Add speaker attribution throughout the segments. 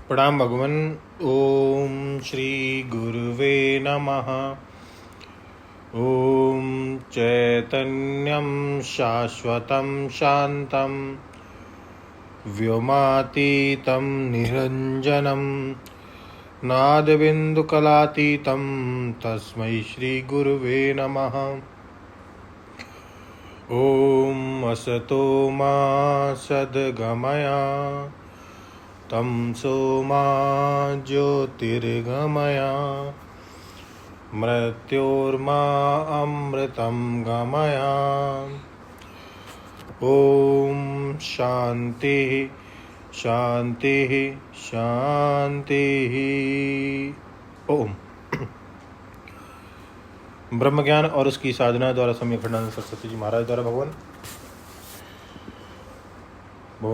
Speaker 1: प्रणाम भगवन। ओम श्री गुरुवे नमः। ओम चैतन्यं शाश्वतं शांतं व्योमातीतं निरंजनं नादबिन्दुकलातीतं तस्मै श्री गुरुवे नमः। ओम असतो मा सद्गमय तमसो मा ज्योतिर्गमय मृत्योर्मा अमृतं गमय। ओम शांति शांति शांति। ओम ब्रह्म ज्ञान और उसकी साधना द्वारा सम्यक अखंडानंद सरस्वती जी महाराज द्वारा भगवान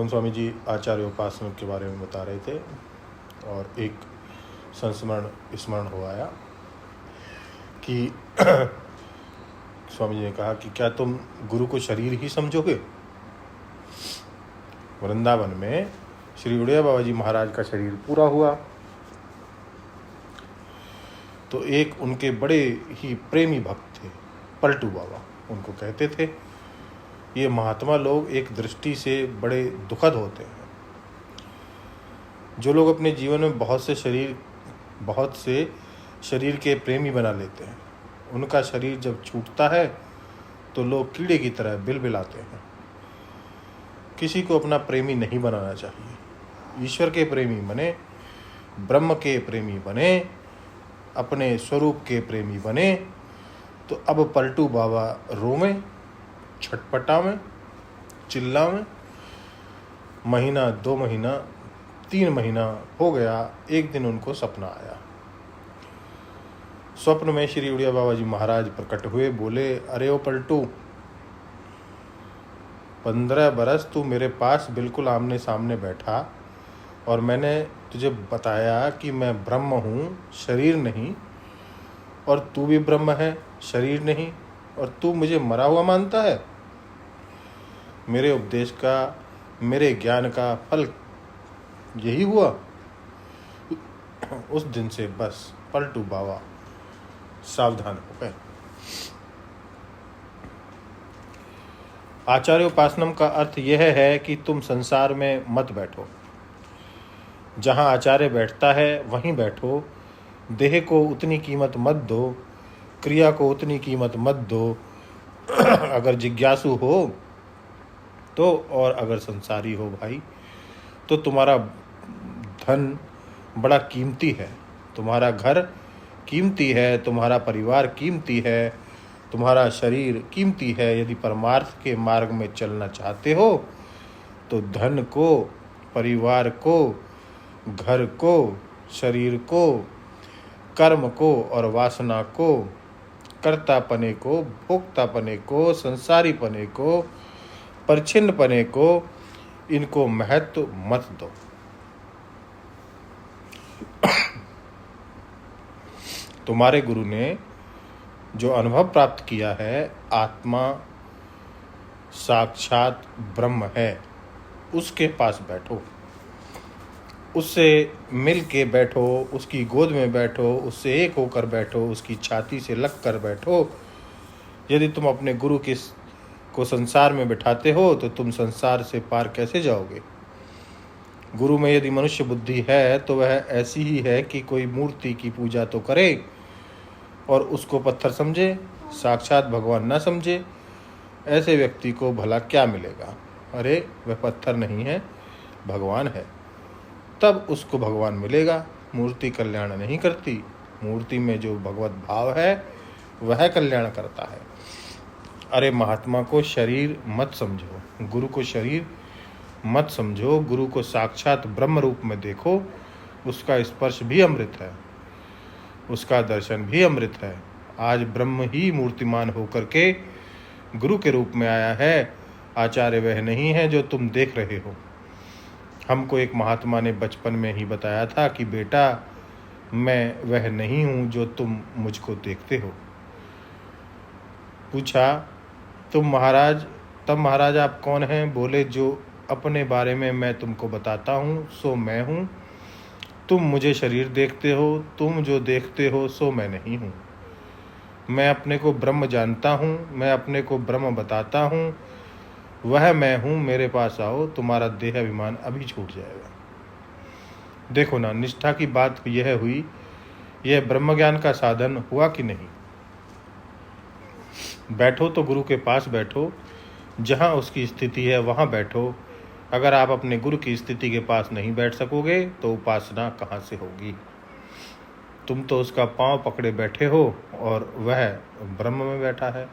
Speaker 1: स्वामी जी आचार्य उपासना के बारे में बता रहे थे और एक स्मरण हो आया कि स्वामी जी ने कहा कि क्या तुम गुरु को शरीर ही समझोगे। वृंदावन में श्री उड़िया बाबा जी महाराज का शरीर पूरा हुआ तो एक उनके बड़े ही प्रेमी भक्त थे, पलटू बाबा उनको कहते थे। ये महात्मा लोग एक दृष्टि से बड़े दुखद होते हैं। जो लोग अपने जीवन में बहुत से शरीर के प्रेमी बना लेते हैं, उनका शरीर जब छूटता है तो लोग कीड़े की तरह बिलबिलाते हैं। किसी को अपना प्रेमी नहीं बनाना चाहिए। ईश्वर के प्रेमी बने, ब्रह्म के प्रेमी बने, अपने स्वरूप के प्रेमी बने। तो अब पलटू बाबा रोवे, छटपटावें, चिल्लावें। महीना, 2 महीना, 3 महीना हो गया। एक दिन उनको सपना आया। स्वप्न में श्री उड़िया बाबा जी महाराज प्रकट हुए। बोले, अरे ओ पलटू, 15 बरस तू मेरे पास बिल्कुल आमने सामने बैठा और मैंने तुझे बताया कि मैं ब्रह्म हूँ, शरीर नहीं, और तू भी ब्रह्म है, शरीर नहीं, और तू मुझे मरा हुआ मानता है। मेरे उपदेश का, मेरे ज्ञान का फल यही हुआ। उस दिन से बस पलटू बाबा सावधान हो गए। आचार्य उपासनम का अर्थ यह है कि तुम संसार में मत बैठो। जहाँ आचार्य बैठता है वहीं बैठो। देह को उतनी कीमत मत दो, क्रिया को उतनी कीमत मत दो। अगर जिज्ञासु हो तो, और अगर संसारी हो भाई, तो तुम्हारा धन बड़ा कीमती है, तुम्हारा घर कीमती है, तुम्हारा परिवार कीमती है, तुम्हारा शरीर कीमती है। यदि परमार्थ के मार्ग में चलना चाहते हो तो धन को, परिवार को, घर को, शरीर को, कर्म को और वासना को, कर्तापने को, भोक्तापने को, संसारीपने को, परिच्छिन्नपने को, इनको महत्व मत दो। तुम्हारे गुरु ने जो अनुभव प्राप्त किया है, आत्मा साक्षात ब्रह्म है, उसके पास बैठो, उससे मिल के बैठो, उसकी गोद में बैठो, उससे एक होकर बैठो, उसकी छाती से लग कर बैठो। यदि तुम अपने गुरु को संसार में बिठाते हो तो तुम संसार से पार कैसे जाओगे। गुरु में यदि मनुष्य बुद्धि है तो वह ऐसी ही है कि कोई मूर्ति की पूजा तो करे और उसको पत्थर समझे, साक्षात भगवान न समझे। ऐसे व्यक्ति को भला क्या मिलेगा। अरे वह पत्थर नहीं है, भगवान है, तब उसको भगवान मिलेगा। मूर्ति कल्याण नहीं करती। मूर्ति में जो भगवत भाव है वह कल्याण करता है। अरे महात्मा को शरीर मत समझो, गुरु को शरीर मत समझो। गुरु को साक्षात ब्रह्म रूप में देखो। उसका स्पर्श भी अमृत है, उसका दर्शन भी अमृत है। आज ब्रह्म ही मूर्तिमान होकर के गुरु के रूप में आया है। आचार्य वह नहीं है जो तुम देख रहे हो। हमको एक महात्मा ने बचपन में ही बताया था कि बेटा, मैं वह नहीं हूँ जो तुम मुझको देखते हो। पूछा, तब महाराज आप कौन हैं। बोले, जो अपने बारे में मैं तुमको बताता हूँ सो मैं हूँ, तुम मुझे शरीर देखते हो, तुम जो देखते हो सो मैं नहीं हूँ। मैं अपने को ब्रह्म जानता हूँ, मैं अपने को ब्रह्म बताता हूँ, वह मैं हूँ। मेरे पास आओ, तुम्हारा देह अभिमान अभी छूट जाएगा। देखो ना, निष्ठा की बात यह हुई, यह ब्रह्म ज्ञान का साधन हुआ कि नहीं। बैठो तो गुरु के पास बैठो, जहाँ उसकी स्थिति है वहाँ बैठो। अगर आप अपने गुरु की स्थिति के पास नहीं बैठ सकोगे तो उपासना कहाँ से होगी। तुम तो उसका पांव पकड़े बैठे हो और वह ब्रह्म में बैठा है।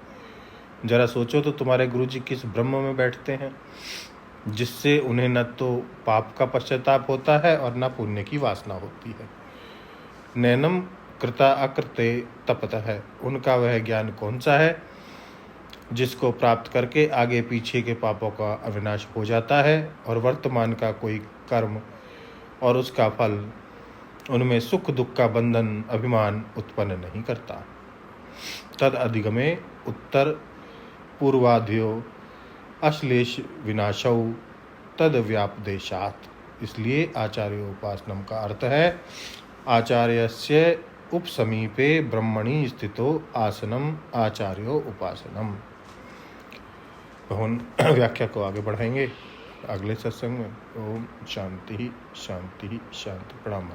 Speaker 1: जरा सोचो तो तुम्हारे गुरु जी किस ब्रह्म में बैठते हैं, जिससे उन्हें न तो पाप का पश्चाताप होता है और न पुण्य की वासना होती है। नैनम कृता अकृते तपतः है। उनका वह ज्ञान कौन सा है जिसको प्राप्त करके आगे पीछे के पापों का अविनाश हो जाता है और वर्तमान का कोई कर्म और उसका फल उनमें सुख दुख का बंधन अभिमान उत्पन्न नहीं करता। तद अधिगमे उत्तर पूर्वाध्यो अश्लेष विनाशौ तद व्यापदेशात। इसलिए आचार्य उपासनम का अर्थ है आचार्यस्य उपसमीपे ब्रह्मणि स्थितो आसनम आचार्यो उपासनम। हम व्याख्या को आगे बढ़ाएंगे अगले सत्संग में। ओम शांति शांति शांति। प्रणाम।